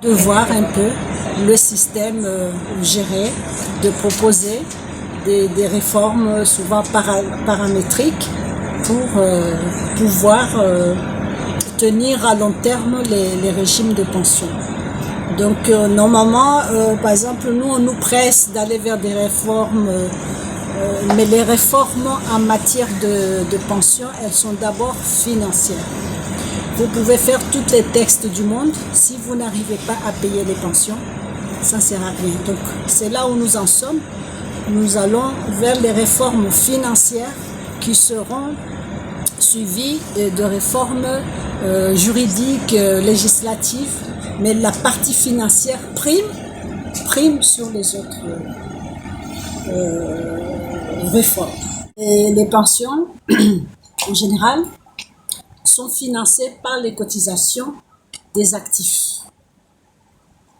de voir un peu le système géré, de proposer des réformes souvent paramétriques pour pouvoir tenir à long terme les régimes de pension. Donc normalement, par exemple, nous on nous presse d'aller vers des réformes, mais les réformes en matière de pension, elles sont d'abord financières. Vous pouvez faire tous les textes du monde, si vous n'arrivez pas à payer les pensions, ça ne sert à rien. Donc c'est là où nous en sommes. Nous allons vers les réformes financières qui seront suivies de réformes juridiques, législatives, mais la partie financière prime sur les autres réformes. Et les pensions, en général, sont financées par les cotisations des actifs.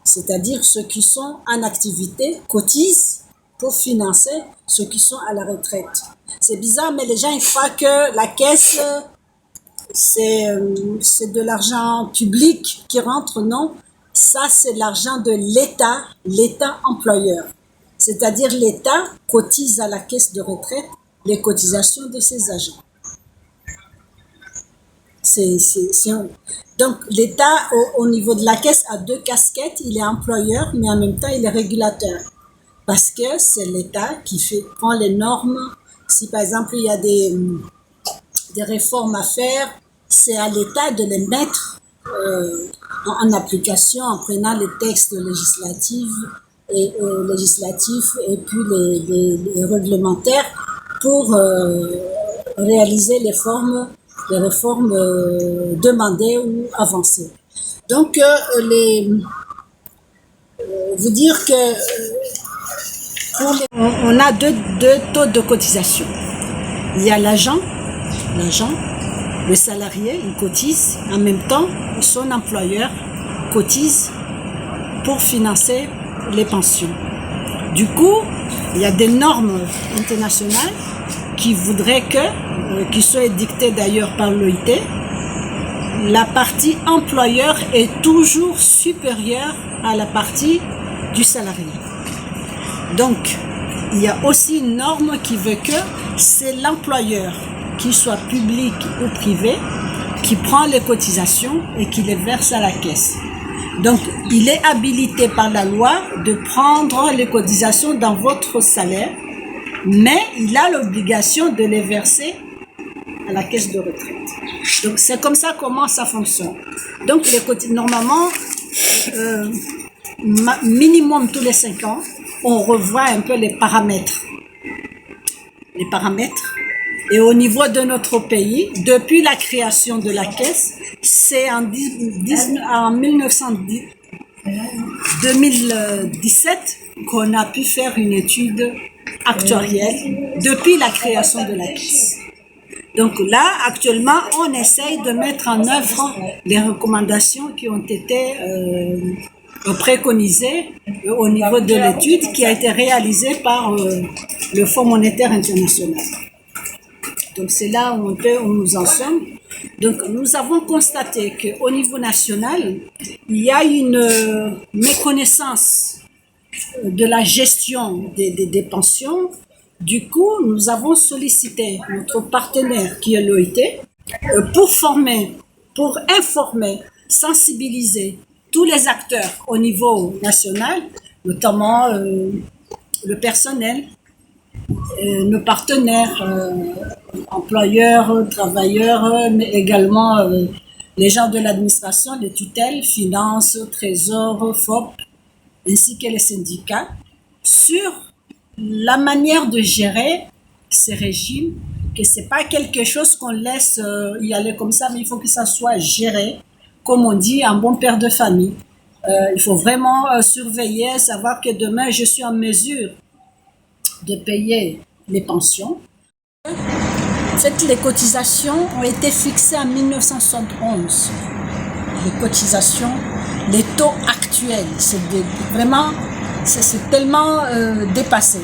C'est-à-dire ceux qui sont en activité cotisent pour financer ceux qui sont à la retraite. C'est bizarre, mais les gens ils croient que la caisse, c'est de l'argent public qui rentre. Non, ça c'est l'argent de l'État employeur. C'est-à-dire l'État cotise à la caisse de retraite les cotisations de ses agents. Donc l'État au niveau de la caisse a deux casquettes, il est employeur mais en même temps il est régulateur parce que c'est l'État qui prend les normes. Si par exemple il y a des réformes à faire, c'est à l'État de les mettre en application en prenant les textes législatifs et puis les réglementaires pour réaliser les réformes demandées ou avancées. Donc, vous dire que on a deux taux de cotisation. Il y a l'agent, le salarié, il cotise, en même temps, son employeur cotise pour financer les pensions. Du coup, il y a des normes internationales qui voudraient qui soient édictées d'ailleurs par l'OIT, la partie employeur est toujours supérieure à la partie du salarié. Donc, il y a aussi une norme qui veut que c'est l'employeur, qu'il soit public ou privé, qui prend les cotisations et qui les verse à la caisse. Donc, il est habilité par la loi de prendre les cotisations dans votre salaire, mais il a l'obligation de les verser à la caisse de retraite. Donc, c'est comme ça comment ça fonctionne. Donc, normalement, minimum tous les 5 ans, on revoit un peu les paramètres. Et au niveau de notre pays, depuis la création de la caisse, c'est en 2017 qu'on a pu faire une étude actuarielle depuis la création de la caisse. Donc là, actuellement, on essaye de mettre en œuvre les recommandations qui ont été préconisées au niveau de l'étude qui a été réalisée par le Fonds monétaire international. Donc c'est là où nous en sommes. Donc nous avons constaté qu'au niveau national, il y a une méconnaissance de la gestion des pensions. Du coup, nous avons sollicité notre partenaire qui est l'OIT pour informer, sensibiliser tous les acteurs au niveau national, notamment le personnel, nos partenaires, employeurs, travailleurs, mais également les gens de l'administration, les tutelles, finances, trésor, FOP, ainsi que les syndicats, sur la manière de gérer ces régimes, que c'est pas quelque chose qu'on laisse y aller comme ça, mais il faut que ça soit géré, comme on dit, un bon père de famille. Il faut vraiment surveiller, savoir que demain, je suis en mesure de payer les pensions. En fait, les cotisations ont été fixées en 1971. Les cotisations, les taux actuels, c'est tellement dépassé.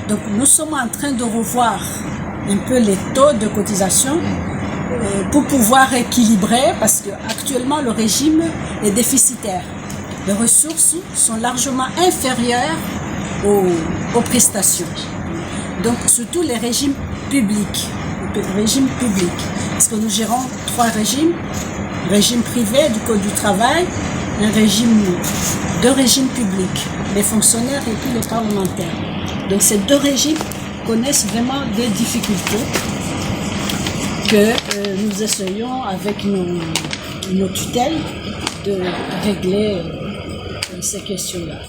Donc, nous sommes en train de revoir un peu les taux de cotisation pour pouvoir équilibrer, parce que actuellement le régime est déficitaire. les ressources sont largement inférieures aux prestations. Donc, surtout les régimes publics. Parce que nous gérons 3 régimes. Régime privé du Code du travail, 2 régimes publics, les fonctionnaires et puis les parlementaires. Donc ces 2 régimes connaissent vraiment des difficultés que nous essayons avec nos tutelles de régler ces questions-là.